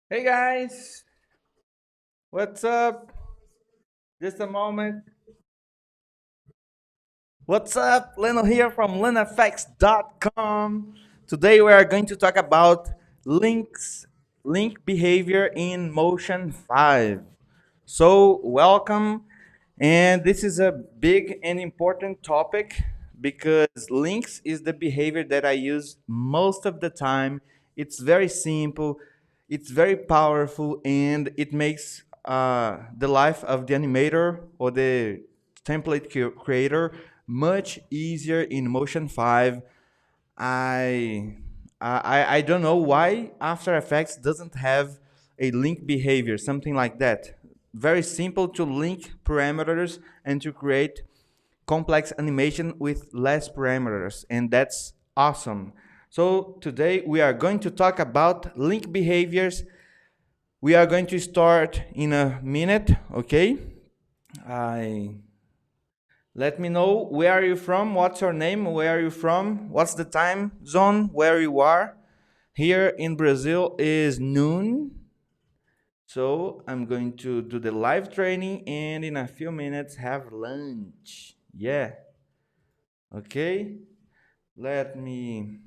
Hey guys, what's up? Just a moment. What's up? Leno here from LenoFX.com. Today we are going to talk about link behavior in Motion 5. So, welcome. And this is a big and important topic because links is the behavior that I use most of the time. It's very simple, it's very powerful, and it makes the life of the animator or the template creator much easier in Motion 5. I I don't know why After Effects doesn't have a link behavior, something like that. Very simple to link parameters and to create complex animation with less parameters, and that's awesome. So today we are going to talk about link behaviors. We are going to start in a minute, okay? I Let me know where are you from, what's your name, where are you from, what's the time zone where you are. Here in Brazil is noon. So I'm going to do the live training and in a few minutes have lunch. Yeah. Okay. Let me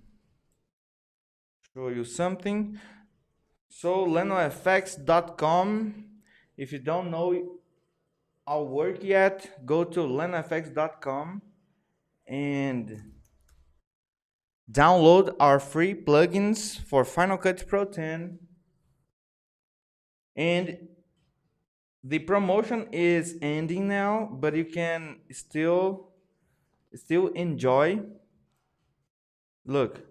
show you something. So LenoFX.com. If you don't know our work yet, go to LenoFX.com and download our free plugins for Final Cut Pro 10. And the promotion is ending now, but you can still enjoy. Look,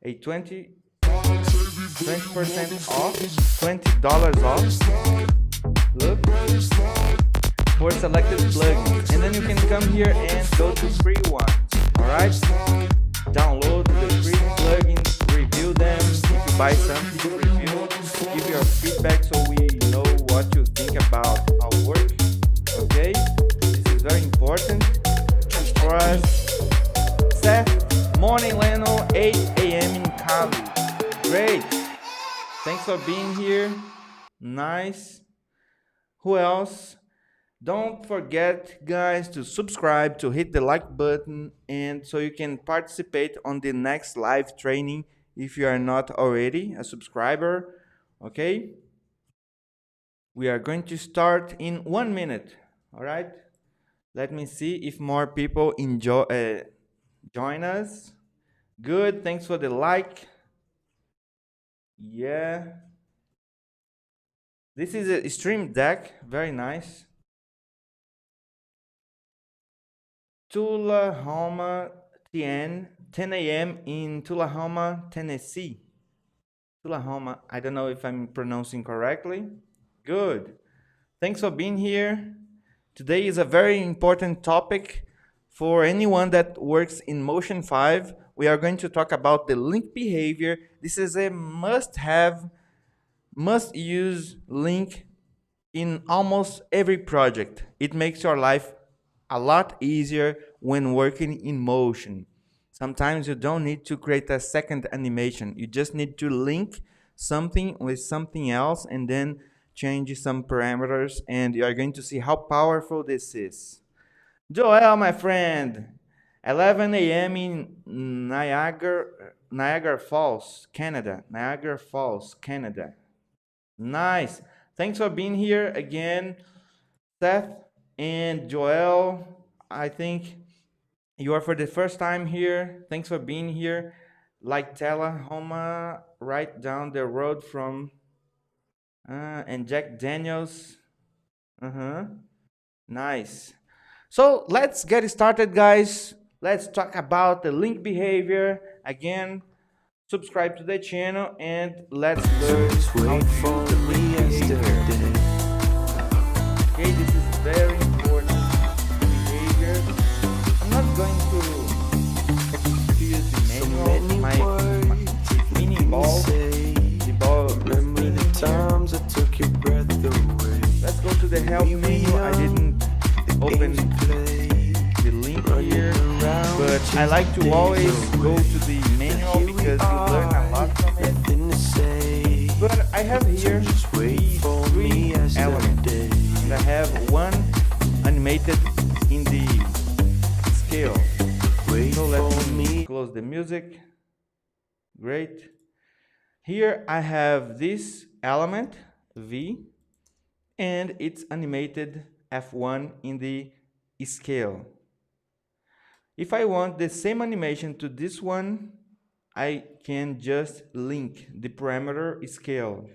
a 20% off, $20 off. Look, for selected plugins, and then you can come here and go to free ones. All right, download the free plugins, review them. If you buy something, review, give your feedback so we know what you think about our work. Okay, this is very important for us. Seth, morning Leno, 8 a.m. in Cali. Great. Thanks for being here. Nice. Who else? Don't forget, guys, to subscribe, to hit the like button, and so you can participate on the next live training if you are not already a subscriber. Okay? We are going to start in 1 minute. All right? Let me see if more people join us. Good. Thanks for the like. Yeah. This is a stream deck. Very nice. Tullahoma, 10 a.m. in Tullahoma, Tennessee. Tullahoma, I don't know if I'm pronouncing correctly. Good. Thanks for being here. Today is a very important topic for anyone that works in Motion 5. We are going to talk about the link behavior. This is a must-have, must-use link in almost every project. It makes your life a lot easier when working in motion. Sometimes you don't need to create a second animation. You just need to link something with something else and then change some parameters, and you are going to see how powerful this is. Joel, my friend, 11 a.m. in Niagara Falls, Canada. Niagara Falls, Canada. Nice. Thanks for being here again, Seth and Joel. I think you are for the first time here. Thanks for being here. Like Tullahoma, right down the road from, and Jack Daniels. Nice. So let's get started, guys. Let's talk about the link behavior. Again, subscribe to the channel and let's learn how to use the link behavior. Okay, this is very important behavior. I'm not going to use the manual. My spinning ball, the ball is spinning here. Let's go to the help menu. I didn't open the link here, but I like to always go to the manual because you learn a lot from it. But I I have here three elements, and I have one animated in the scale. So let me close the music. Great. Here I have this element V, and it's animated F1 in the scale. If I want the same animation to this one, I can just link the parameter scale.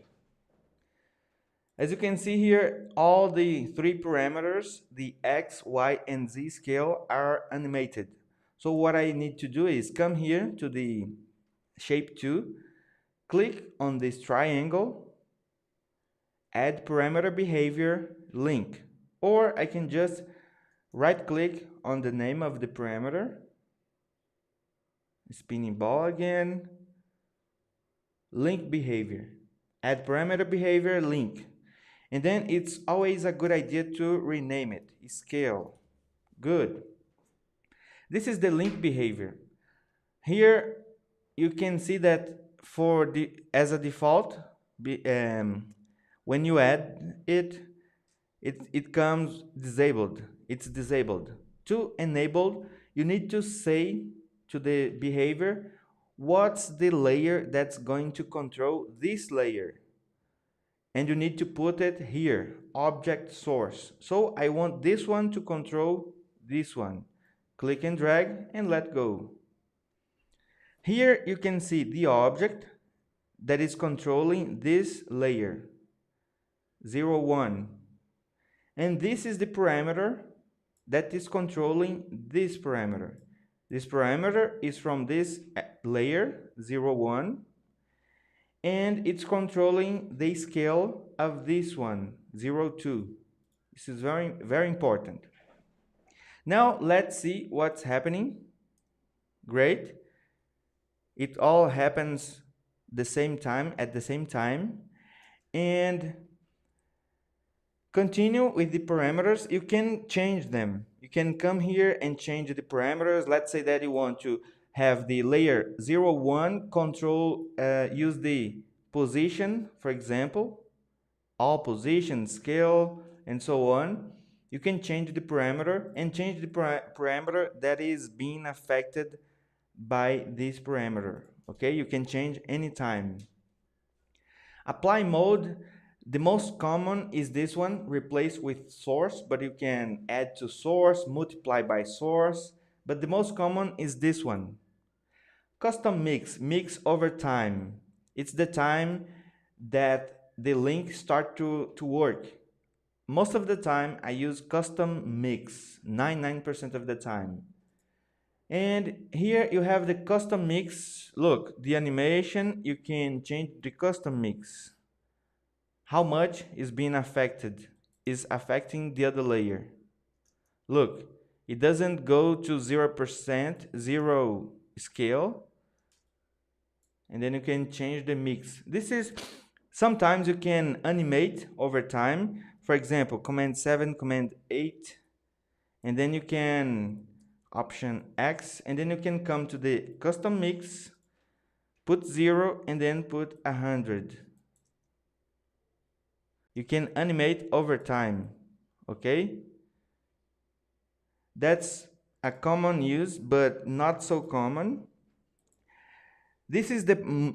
As you can see here, all the three parameters, the X, Y, and Z scale, are animated. So what I need to do is come here to the shape 2, click on this triangle, add parameter behavior, link. Or I can just right click on the name of the parameter, spinning ball again, link behavior, add parameter behavior, link. And then it's always a good idea to rename it, scale. Good. This is the link behavior. Here you can see that for the as a default, when you add it, it comes disabled. It's disabled. To enable, you need to say to the behavior what's the layer that's going to control this layer. And you need to put it here, object source. So I want this one to control this one. Click and drag and let go. Here you can see the object that is controlling this layer, 0, 1. And this is the parameter that is controlling this parameter. This parameter is from this layer, 0, 1. And it's controlling the scale of this one, 0, 2. This is very, very important. Now let's see what's happening. Great. It all happens at the same time. And continue with the parameters. You can change them. You can come here and change the parameters. Let's say that you want to have the layer 0, 1 control, use the position, for example, all position, scale, and so on. You can change the parameter and change the parameter that is being affected by this parameter. Okay, you can change anytime. Apply mode, the most common is this one, replace with source, but you can add to source, multiply by source, but the most common is this one. Custom mix, mix over time. It's the time that the link start to work. Most of the time I use custom mix, 99% of the time. And here you have the custom mix. Look, the animation, you can change the custom mix. How much is being affected, is affecting the other layer. Look, it doesn't go to 0%, 0 scale. And then you can change the mix. This is, sometimes you can animate over time. For example, command 7, command 8. And then you can option X. And then you can come to the custom mix, put 0, and then put 100. You can animate over time. Okay? That's a common use, but not so common. This is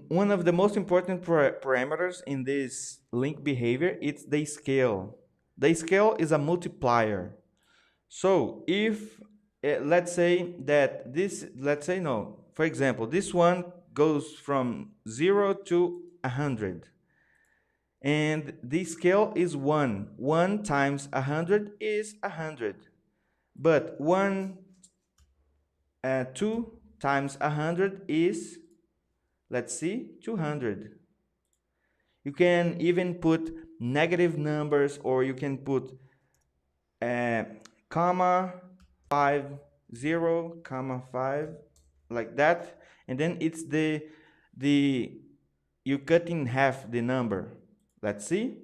one of the most important parameters in this link behavior. It's the scale. The scale is a multiplier. So if, let's say that this, for example, this one goes from 0 to 100. And the scale is 1. 1 times 100 is 100. But 2 times 100 is, let's see, 200. You can even put negative numbers, or you can put comma 5, 0, comma 5, like that. And then it's you cut in half the number. Let's see,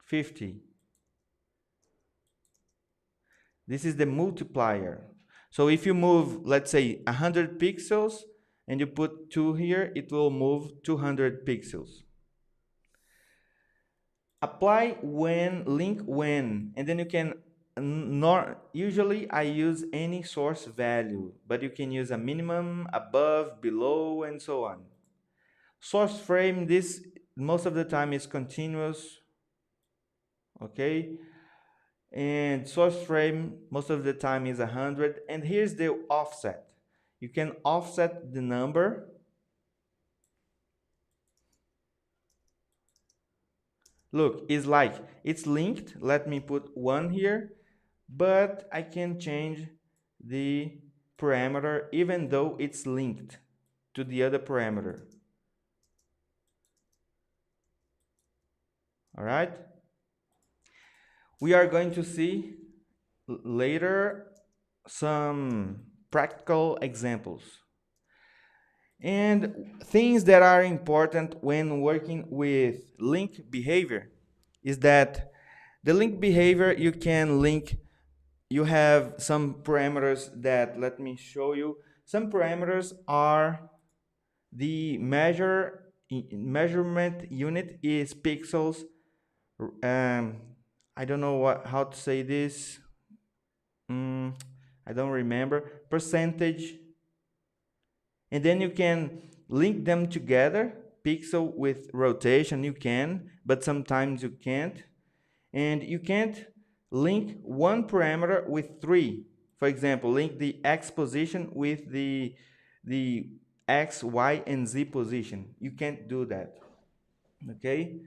50. This is the multiplier. So if you move, let's say, 100 pixels, and you put 2 here, it will move 200 pixels. apply when, link when, and then you can not usually I use any source value, but you can use a minimum, above, below, and so on. Source frame, this most of the time is continuous, okay? And source frame most of the time is 100. And here's the offset. You can offset the number. Look, it's like it's linked. Let me put 1 here, but I can change the parameter even though it's linked to the other parameter. All right? We are going to see later some practical examples and things that are important when working with link behavior is that the link behavior you can link, you have some parameters that, let me show you. Some parameters are the measurement unit is pixels. I don't know how to say this. I don't remember. Percentage. And then you can link them together. Pixel with rotation, you can, but sometimes you can't. And you can't link one parameter with 3. For example, link the x position with the x, y, and z position. You can't do that. Okay?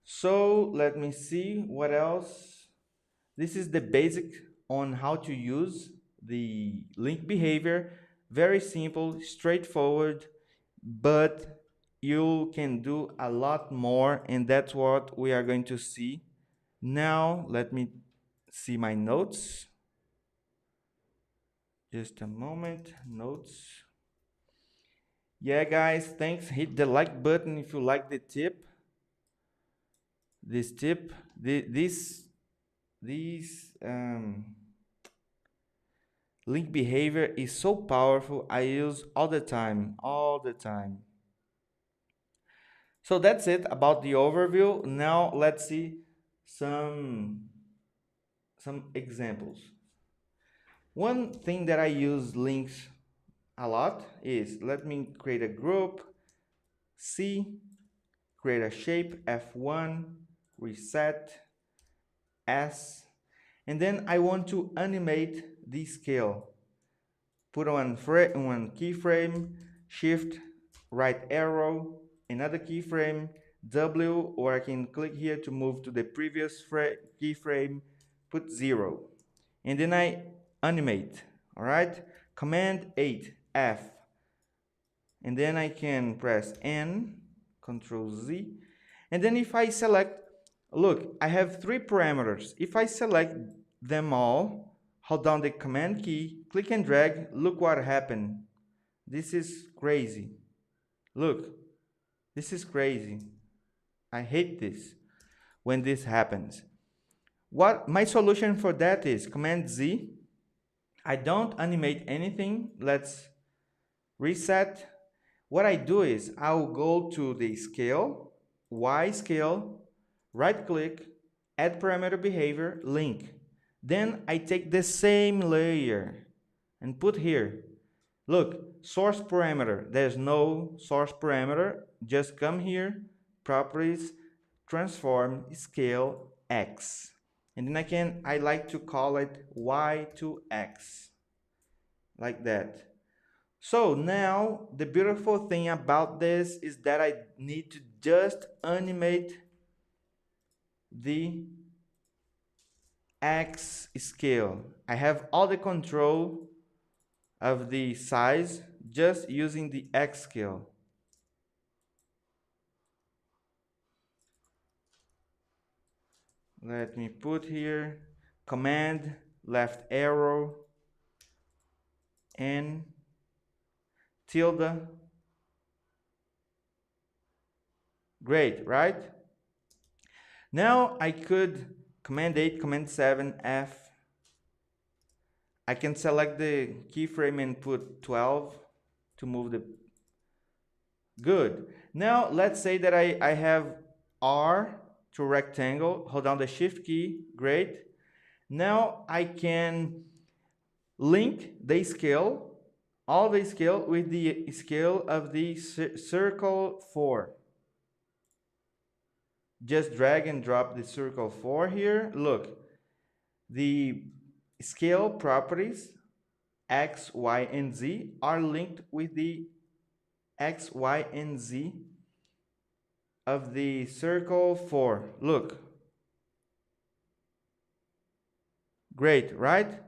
So let me see what else. This is the basic on how to use the link behavior. Very simple, straightforward, but you can do a lot more, and that's what we are going to see. Now, let me see my notes. Just a moment, notes. Yeah, guys, thanks. Hit the like button if you like the tip. This tip, this link behavior is so powerful. I use all the time, all the time. So that's it about the overview. Now let's see some examples. One thing that I use links a lot is, let me create a group, C, create a shape, F1, reset, S, and then I want to animate the scale. Put one keyframe, shift, right arrow, another keyframe, W, or I can click here to move to the previous keyframe, put 0. And then I animate, all right? Command 8, F. And then I can press N, Control Z. And then if I select, look, I have 3 parameters. If I select them all, hold down the command key, click and drag, look what happened. This is crazy. Look, this is crazy. I hate this when this happens. What my solution for that is Command Z. I don't animate anything. Let's reset. What I do is I'll go to the scale, Y scale, right click, add parameter behavior, link. Then I take the same layer and put here. Look, source parameter. There's no source parameter. Just come here, properties, transform, scale, X. And then I like to call it Y to X. Like that. So now the beautiful thing about this is that I need to just animate the X scale. I have all the control of the size just using the X scale. Let me put here command left arrow and tilde. Great, right? Now I could command 8, command 7, F. I can select the keyframe and put 12 to move the... Good. Now let's say that I have R to rectangle, hold down the shift key, great. Now I can link the scale, all the scale with the scale of the circle 4. Just drag and drop the circle 4 here. Look, the scale properties x, y, and z are linked with the x, y, and z of the circle 4. Look. Great, right?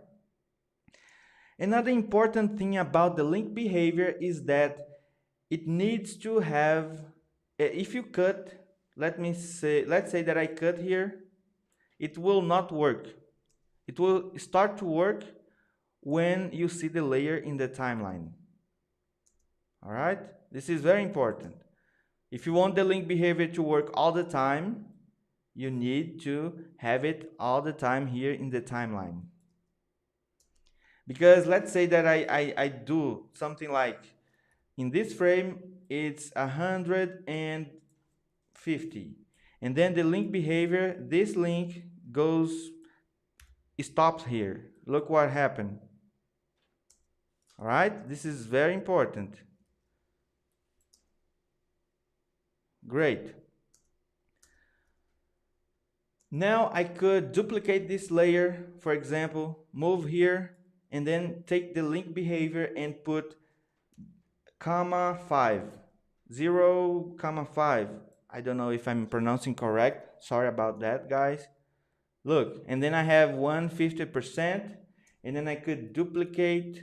Another important thing about the link behavior is that it needs to have, if you cut, let's say that I cut here, it will not work. It will start to work when you see the layer in the timeline. All right? This is very important. If you want the link behavior to work all the time, you need to have it all the time here in the timeline. Because let's say that I do something like, in this frame, it's 150. And then the link behavior, this link stops here. Look what happened. All right, this is very important. Great. Now I could duplicate this layer, for example, move here, and then take the link behavior and put comma 5, 0, comma 5. I don't know if I'm pronouncing correct. Sorry about that, guys. Look, and then I have 150%, and then I could duplicate,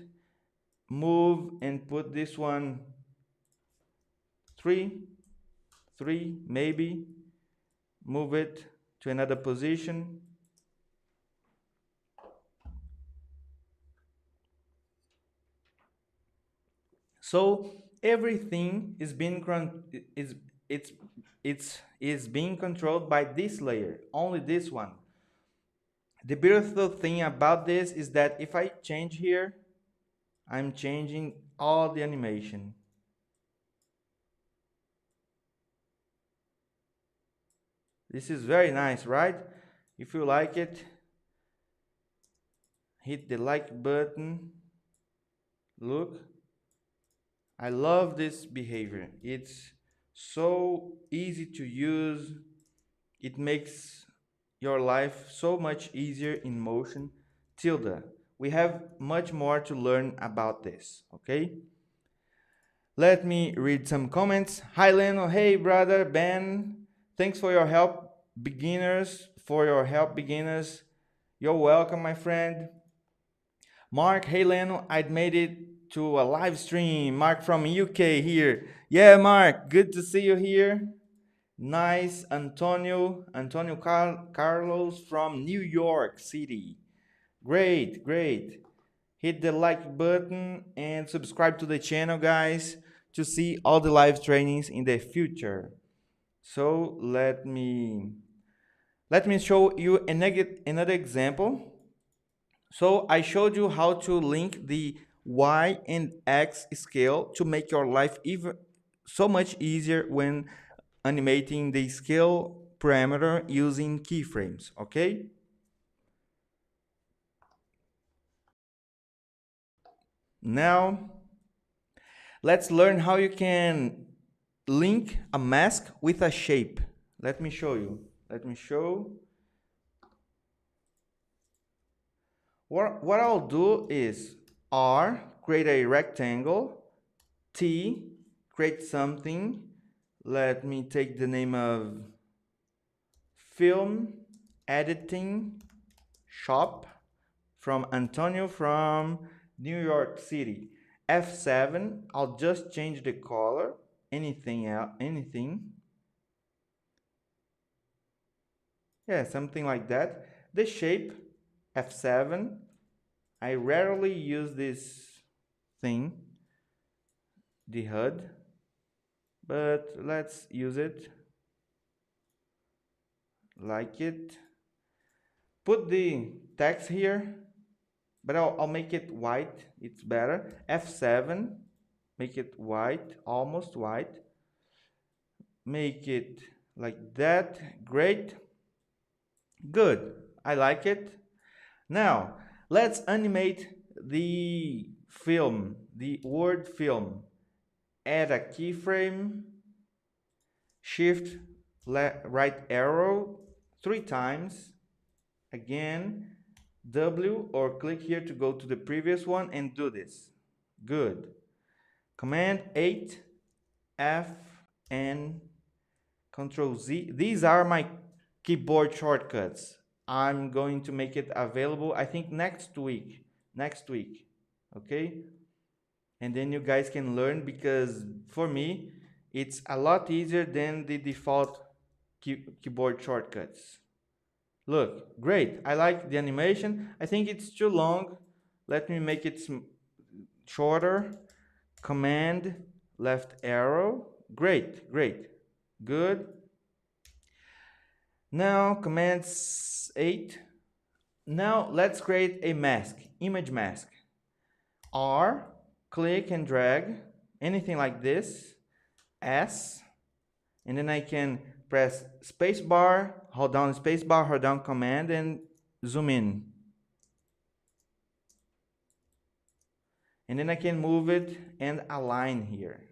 move, and put this one 3, maybe, move it to another position. So everything is being being controlled by this layer, only this one. The beautiful thing about this is that if I change here, I'm changing all the animation. This is very nice, right? If you like it, hit the like button. Look, I love this behavior. It's so easy to use. It makes your life so much easier in motion. Tilda, we have much more to learn about this, okay? Let me read some comments. Hi Leno, hey brother Ben, thanks for your help, beginners. You're welcome, my friend. Mark, hey Leno, I'd made it to a live stream. Mark from UK here. Yeah, Mark, good to see you here. Nice. Antonio Carlos from New York City. Great. Hit the like button and subscribe to the channel, guys, to see all the live trainings in the future. So let me show you another example. So I showed you how to link the Y and X scale to make your life even so much easier when animating the scale parameter using keyframes, okay? Now, let's learn how you can link a mask with a shape. Let me show you. What I'll do is R, create a rectangle, T, create something. Let me take the name of film editing shop from Antonio from New York City. F7, I'll just change the color, anything. Yeah, something like that. The shape, F7. I rarely use this thing, the HUD, but let's use it. Like it. Put the text here, but I'll make it white. It's better. F7, make it white, almost white. Make it like that. Great. Good. I like it. Now, let's animate the film, the word film. Add a keyframe, shift right arrow 3 times. Again, W or click here to go to the previous one and do this. Good. Command 8, F, and Control Z. These are my keyboard shortcuts. I'm going to make it available, I think next week. Okay? And then you guys can learn, because for me, it's a lot easier than the default keyboard shortcuts. Look, great. I like the animation. I think it's too long. Let me make it shorter. Command left arrow. Great, great. Good. Now command 8. Now let's create a mask, image mask. R, click and drag, anything like this. S, and then I can press spacebar, hold down spacebar, hold down command, and zoom in. And then I can move it and align here.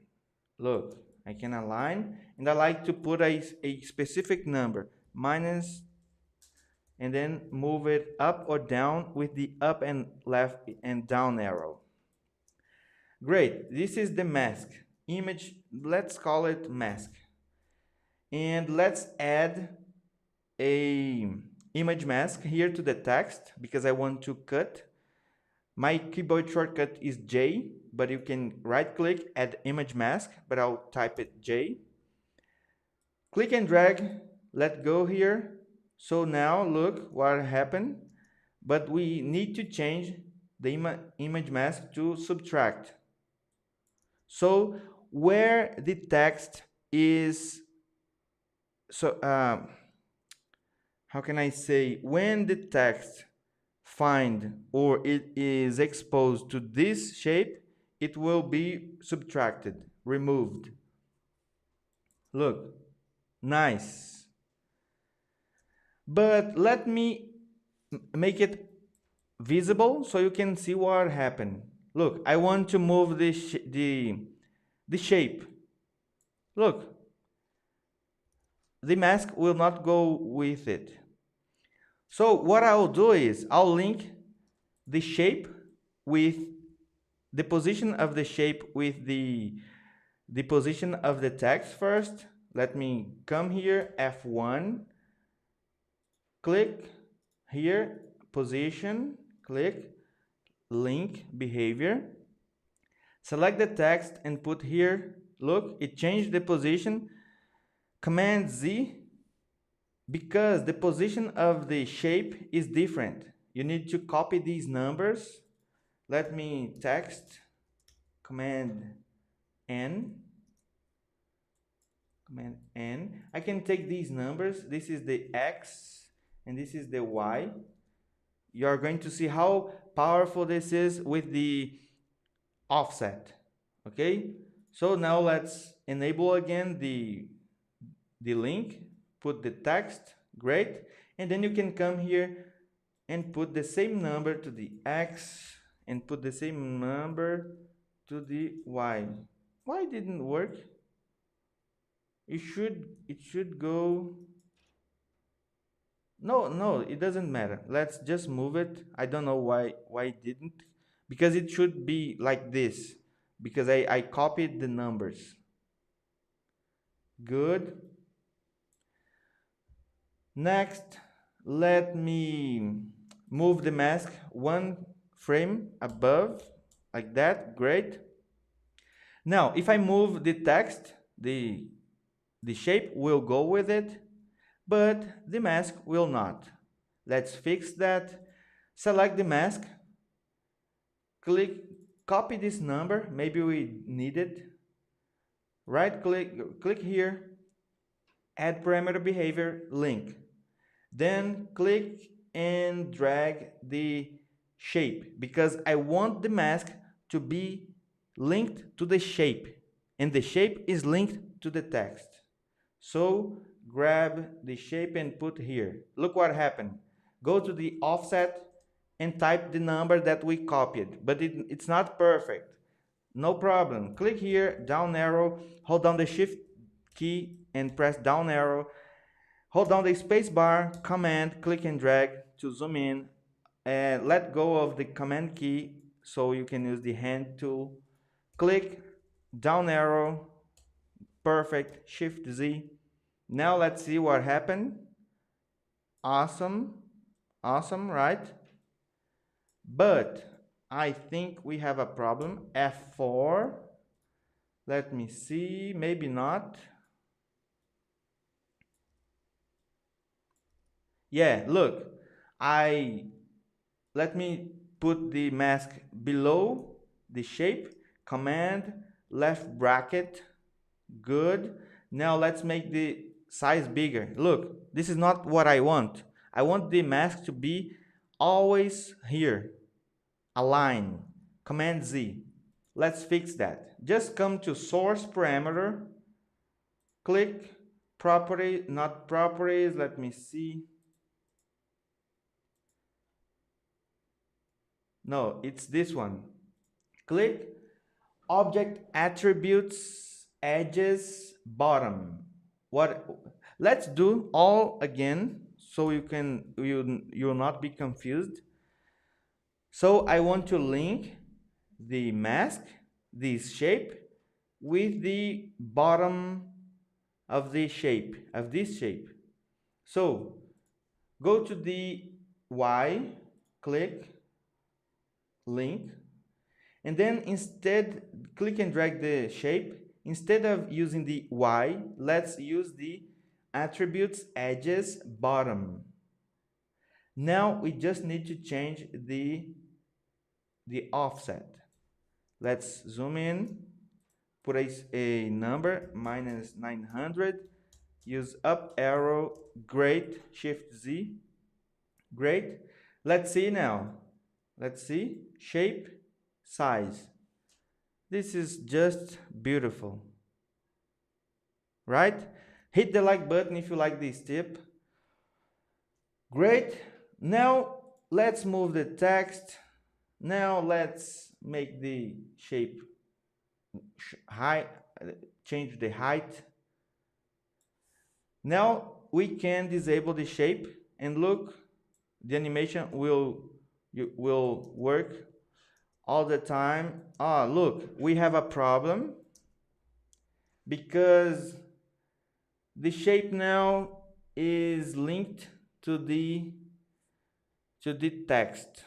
Look, I can align, and I like to put a specific number, minus, and then move it up or down with the up and left and down arrow. Great, this is the mask image. Let's call it mask, and let's add a image mask here to the text, because I want to cut. My keyboard shortcut is J, but you can right click, add image mask, but I'll type it J. Click and drag, let go here. So now look what happened, but we need to change the image mask to subtract. So where the text is, so how can I say, when the text find or it is exposed to this shape, it will be subtracted, removed. Look, nice. But let me make it visible so you can see what happened. Look, I want to move the shape. Look, the mask will not go with it. So what I'll do is I'll link the shape with the position of the shape with the position of the text first. Let me come here, F1, click here, position, click, link behavior, select the text and put here. Look, it changed the position. Command Z, because the position of the shape is different. You need to copy these numbers. Let me text, command N, command N. I can take these numbers. This is the X and this is the Y. You are going to see how powerful this is with the offset. Okay, so now let's enable again the link, put the text, great, and then you can come here and put the same number to the X and put the same number to the Y. Why didn't work? It should go. No, it doesn't matter. Let's just move it. I don't know why it didn't, because it should be like this, because I copied the numbers. Good. Next, let me move the mask 1 frame above, like that. Great. Now, if I move the text, the shape will go with it, but the mask will not. Let's fix that. Select the mask, click, copy this number, maybe we need it. Right click here, add parameter behavior, link. Then click and drag the shape, because I want the mask to be linked to the shape, and the shape is linked to the text. So grab the shape and put here. Look what happened. Go to the offset and type the number that we copied, but it's not perfect. No problem. Click here, down arrow, hold down the shift key and press down arrow. Hold down the space bar, command, click and drag to zoom in, and let go of the command key so you can use the hand tool. Click, down arrow, perfect, shift Z. Now let's see what happened. Awesome, awesome, right? But I think we have a problem. F4, let me see, maybe not. Yeah, look, let me put the mask below the shape, command, left bracket, good. Now let's make the size bigger. Look, this is not what I want. I want the mask to be always here, align, command Z. Let's fix that. Just come to source parameter, click property, not properties, let me see. No, it's this one. Click object attributes edges bottom. What? Let's do all again so you'll not be confused. So I want to link the mask, this shape, with the bottom of the shape, of this shape. So go to the Y, click link, and then instead click and drag the shape. Instead of using the Y, let's use the attributes edges bottom. Now we just need to change the offset. Let's zoom in, put a number minus 900, use up arrow, great, shift Z, great. Let's see now. Let's see, shape, size. This is just beautiful, right? Hit the like button if you like this tip. Great. Now let's move the text. Now let's make the shape high, change the height. Now we can disable the shape and look, the animation will work all the time. Ah, look, we have a problem because the shape now is linked to the text.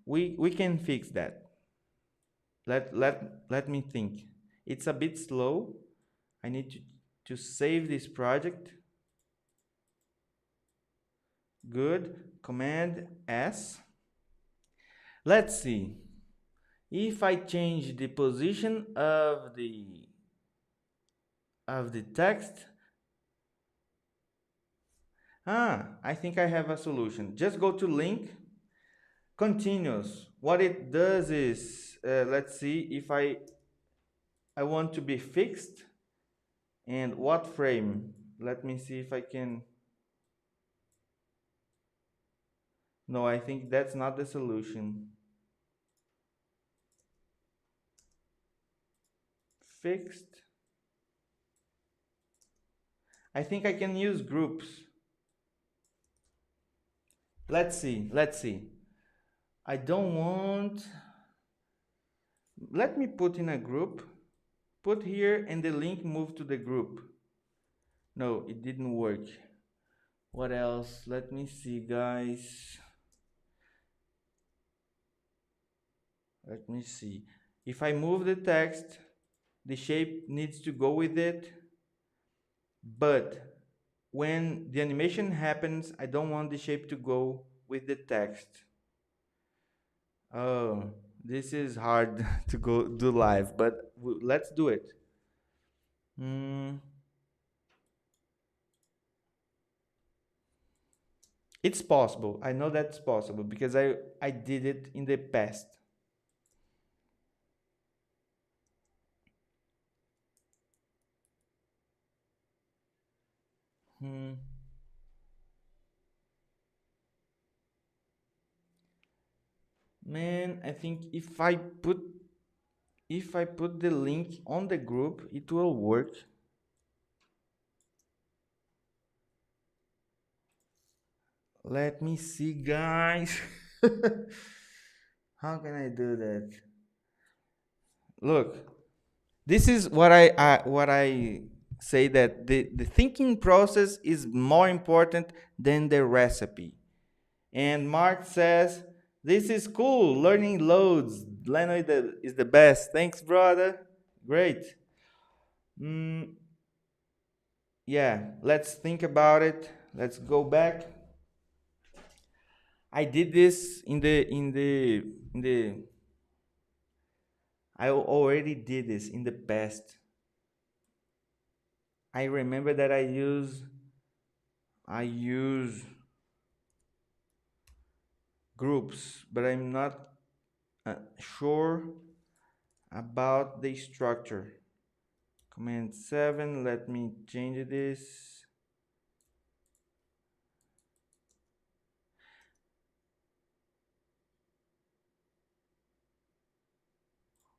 We can fix that. Let me think. It's a bit slow. I need to save this project. Good. Command S. Let's see. If I change the position of the text, I think I have a solution. Just go to link, continuous. What it does is, let's see if I want to be fixed and what frame. Let me see if I can. No, I think that's not the solution. Fixed. I think I can use groups. Let's see. I don't want. Let me put in a group. Put here and the link move to the group. No, it didn't work. What else? Let me see, guys. Let me see. If I move the text, the shape needs to go with it. But when the animation happens, I don't want the shape to go with the text. Oh, this is hard to go do live, but let's do it. It's possible. I know that's possible because I did it in the past. Hmm. Man, I think if I put the link on the group, it will work. Let me see, guys. How can I do that? Look, this is what I say, that the thinking process is more important than the recipe. And Mark says, "This is cool. Learning loads. Leno is the best. Thanks, brother. Great. Mm, yeah, let's think about it. Let's go back. I did this in the. I already did this in the past. I remember that I use groups, but I'm not sure about the structure. Command 7, let me change this.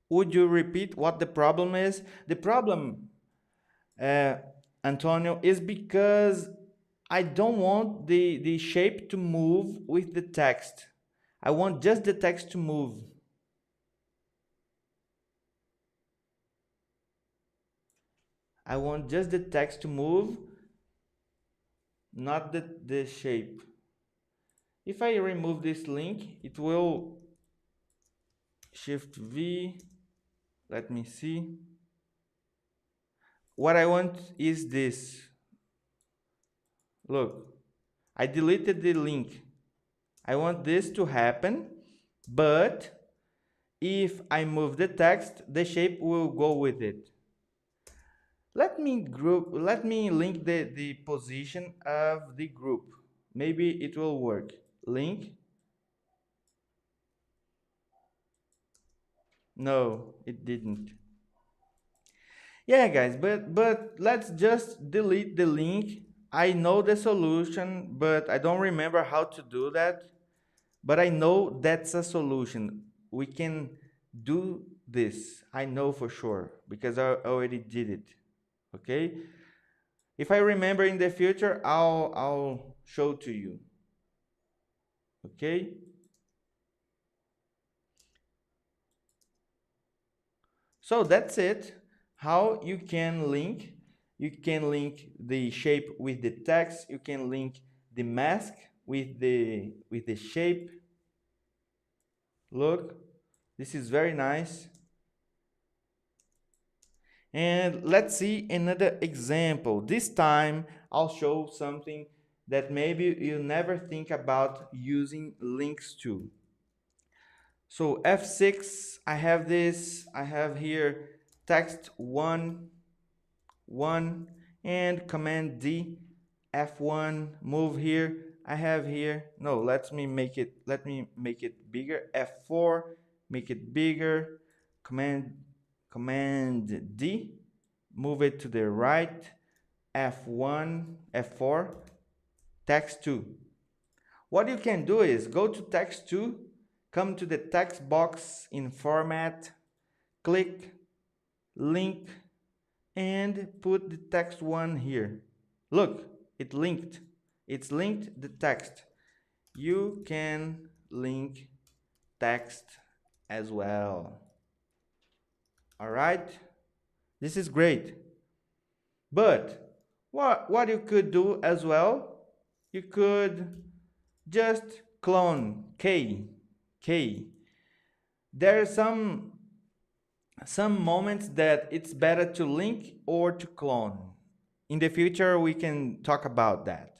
Would you repeat what the problem is? The problem, uh, Antonio, is because I don't want the shape to move with the text. I want just the text to move. I want just the text to move, not the shape. If I remove this link, it will shift V. Let me see. What I want is this. Look, I deleted the link. I want this to happen, but if I move the text, the shape will go with it. Let me link the position of the group. Maybe it will work. Link. No, it didn't. Yeah, guys, but let's just delete the link. I know the solution, but I don't remember how to do that. But I know that's a solution. We can do this. I know for sure because I already did it. Okay? If I remember in the future, I'll show to you. Okay? So that's it. How you can link. You can link the shape with the text. You can link the mask with the shape. Look, this is very nice. And let's see another example. This time I'll show something that maybe you never think about using links to. So F6, I have this, I have here text 1, 1, and command D, F1, move here. I have here, no, let me make it bigger. F4, make it bigger. Command D, move it to the right. F1, F4, text 2. What you can do is go to text 2, come to the text box in format, click link, and put the text 1 here. Look, it linked. It's linked the text. You can link text as well. All right? This is great. But what you could do as well, you could just clone K. There are some moments that it's better to link or to clone. In the future, we can talk about that.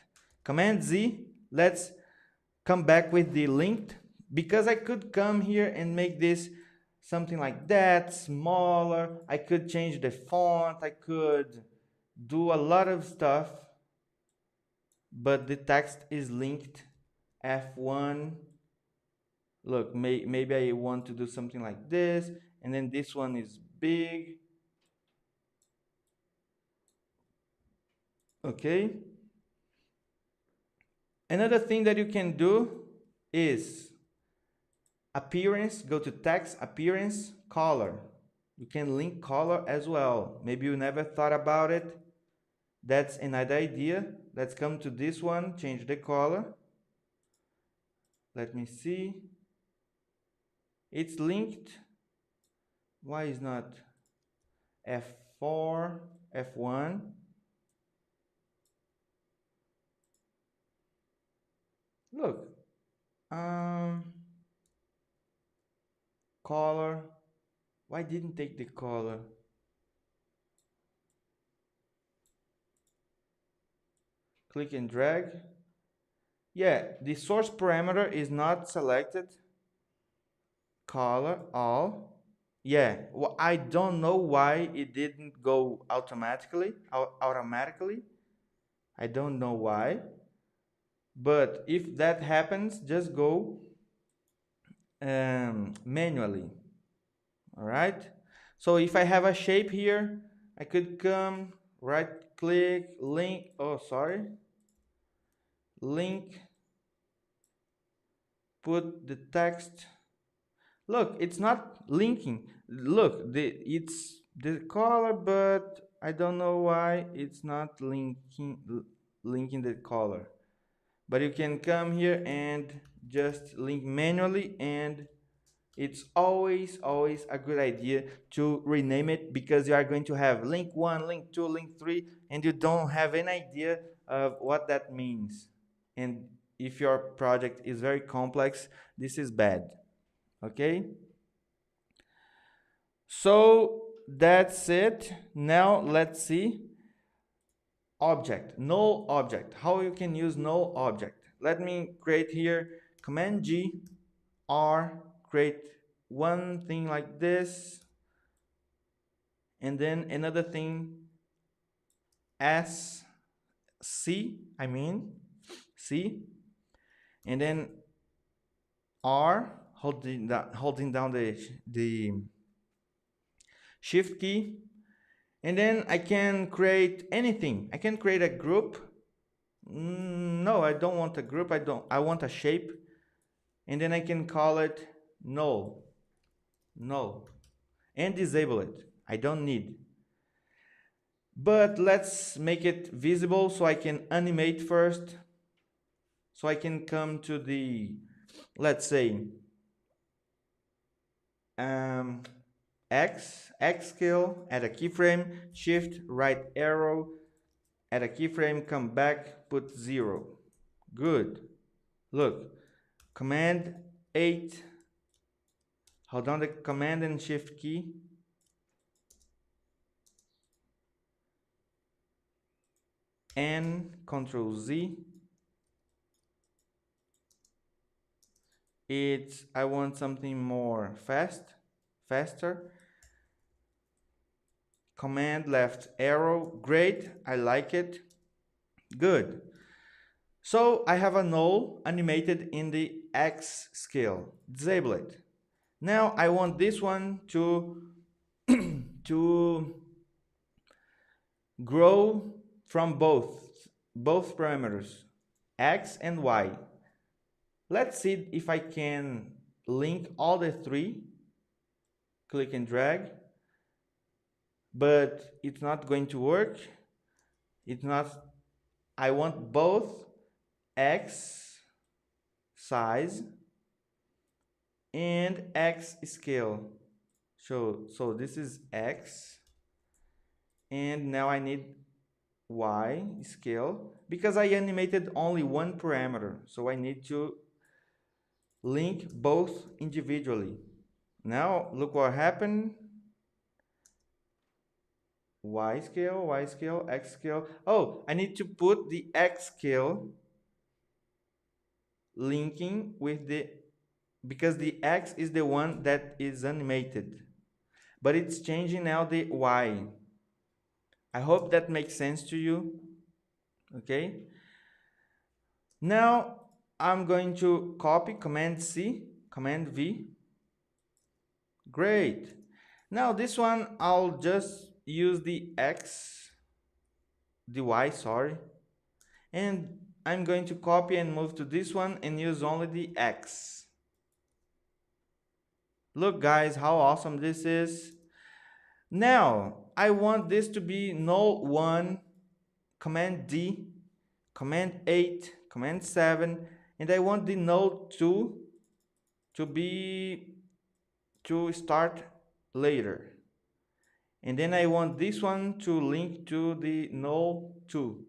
Command Z, let's come back with the linked, because I could come here and make this something like that, smaller. I could change the font. I could do a lot of stuff, but the text is linked. F1. Look, maybe I want to do something like this, and then this one is big. Okay. Another thing that you can do is appearance, go to text, appearance, color. You can link color as well. Maybe you never thought about it. That's another idea. Let's come to this one, change the color. Let me see. It's linked. Why is not F4, F1? Look, color. Why didn't take the color? Click and drag. Yeah, the source parameter is not selected. Color all. Yeah, well, I don't know why it didn't go automatically. I don't know why. But if that happens, just go manually. All right. So if I have a shape here, I could come right click, link. Oh, sorry. Link. Put the text. Look, it's not linking. Look, it's the color, but I don't know why it's not linking the color. But you can come here and just link manually, and it's always a good idea to rename it, because you are going to have link 1, link 2, link 3, and you don't have any idea of what that means. And if your project is very complex, this is bad. Okay? So that's it. Now let's see object, null object. How you can use null object. Let me create here Command G R, create one thing like this, and then another thing S C, C, and then R, holding down the shift key, and then I can create anything. I can create a group. No, I don't want a group. I want a shape, and then I can call it null, and disable it. I don't need. But let's make it visible so I can animate first. So I can come to the, let's say, X scale, add a keyframe, shift, right arrow, add a keyframe, come back, put 0. Good. Look, command 8, hold down the command and shift key, and control Z. I want something more faster. Command left arrow, great, I like it. Good. So I have a null animated in the X scale. Disable it. Now I want this one to to grow from both parameters, X and Y. Let's see if I can link all the three. Click and drag. But it's not going to work. It's not. I want both X size and X scale. So this is X, and now I need Y scale, because I animated only one parameter, so I need to link both individually. Now look what happened. Y scale, X scale. Oh, I need to put the X scale linking with the, because the X is the one that is animated, but it's changing now the Y. I hope that makes sense to you. Okay. Now I'm going to copy, Command C, Command V. Great. Now this one, I'll just use the Y, sorry. And I'm going to copy and move to this one and use only the X. Look guys, how awesome this is. Now, I want this to be null 1, command D, command 8, command 7, and I want the null 2 to start later. And then I want this one to link to the null 2.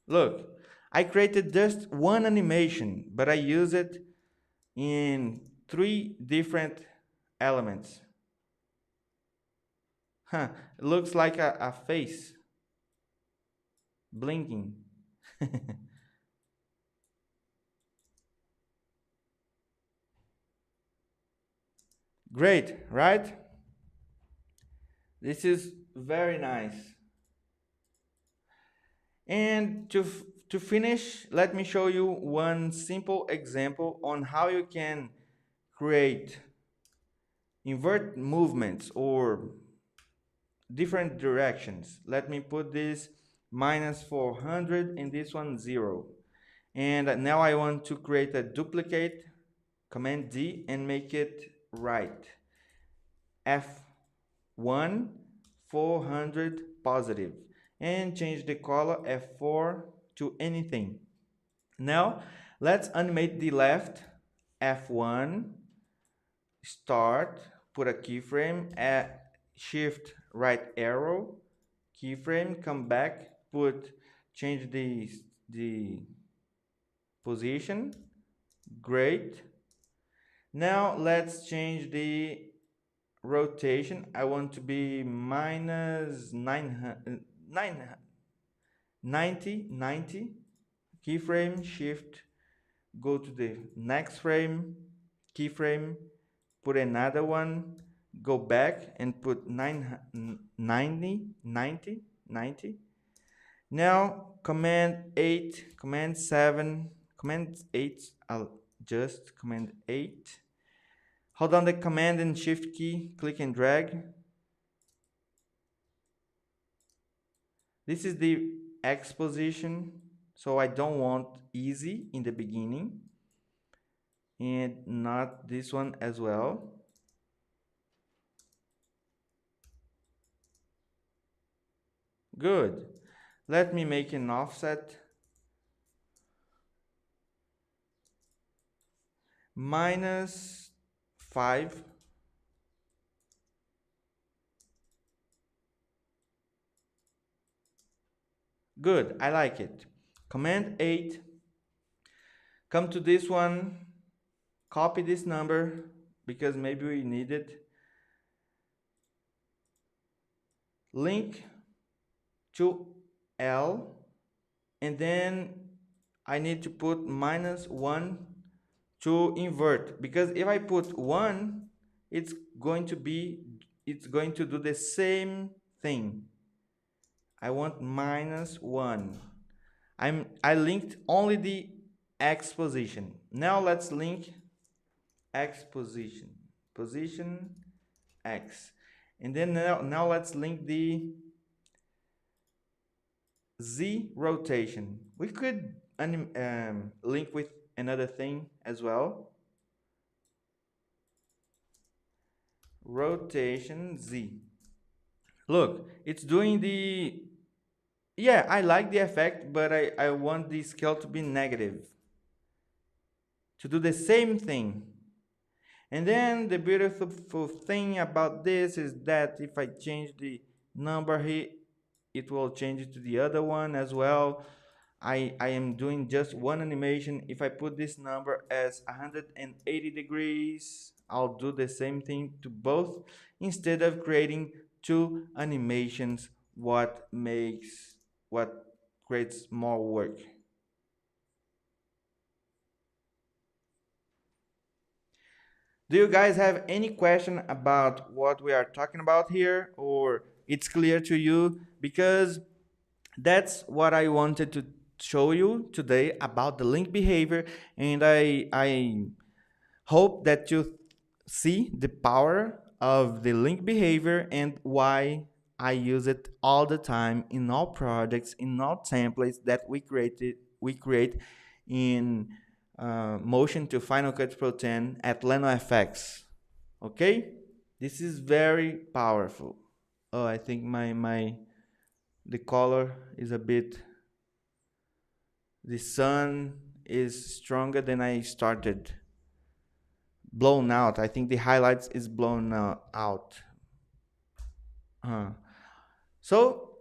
Look, I created just one animation, but I use it in 3 different elements. Huh, it looks like a face blinking. Great, right? This is very nice. And to finish, let me show you one simple example on how you can create invert movements or different directions. Let me put this minus 400 and this one 0. And now I want to create a duplicate, command D, and make it right. F1 400 positive, and change the color F4 to anything. Now let's animate the left. F1 start, put a keyframe, at shift right arrow, keyframe, come back, change the position. Great. Now let's change the rotation. I want to be minus 90. Keyframe, shift, go to the next frame, keyframe, put another one, go back and put 90. Now command 8, command 7, command 8, I'll just command 8. Hold down the command and shift key, click and drag. This is the X position, so I don't want easy in the beginning, and not this one as well. Good. Let me make an offset. Minus 5. Good, I like it. Command 8. Come to this one, copy this number because maybe we need it. Link to L, and then I need to put minus 1 to invert, because if I put 1, it's going to do the same thing. I want minus 1. I linked only the X position. Now let's link X position X, and then now let's link the Z rotation. We could link with another thing as well. Rotation Z. Look, it's doing the... Yeah, I like the effect, but I want the scale to be negative, to do the same thing. And then the beautiful thing about this is that if I change the number here, it will change it to the other one as well. I am doing just one animation. If I put this number as 180 degrees, I'll do the same thing to both instead of creating 2 animations, what creates more work. Do you guys have any question about what we are talking about here, or it's clear to you? Because that's what I wanted to show you today about the link behavior, and I hope that you see the power of the link behavior and why I use it all the time in all projects, in all templates that we create in Motion to Final Cut Pro 10 at LenoFX. Okay, this is very powerful. Oh, I think the color is a bit. The sun is stronger than I started. Blown out. I think the highlights is blown out. So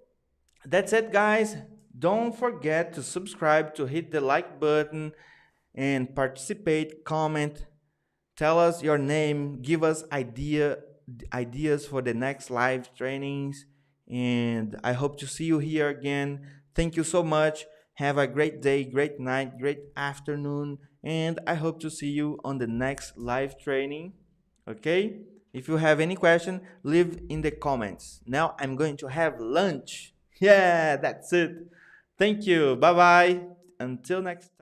that's it, guys. Don't forget to subscribe, to hit the like button, and participate, comment, tell us your name, give us ideas for the next live trainings, and I hope to see you here again. Thank you so much. Have a great day, great night, great afternoon, and I hope to see you on the next live training. Okay? If you have any question, leave in the comments. Now I'm going to have lunch. Yeah, that's it. Thank you. Bye bye. Until next time.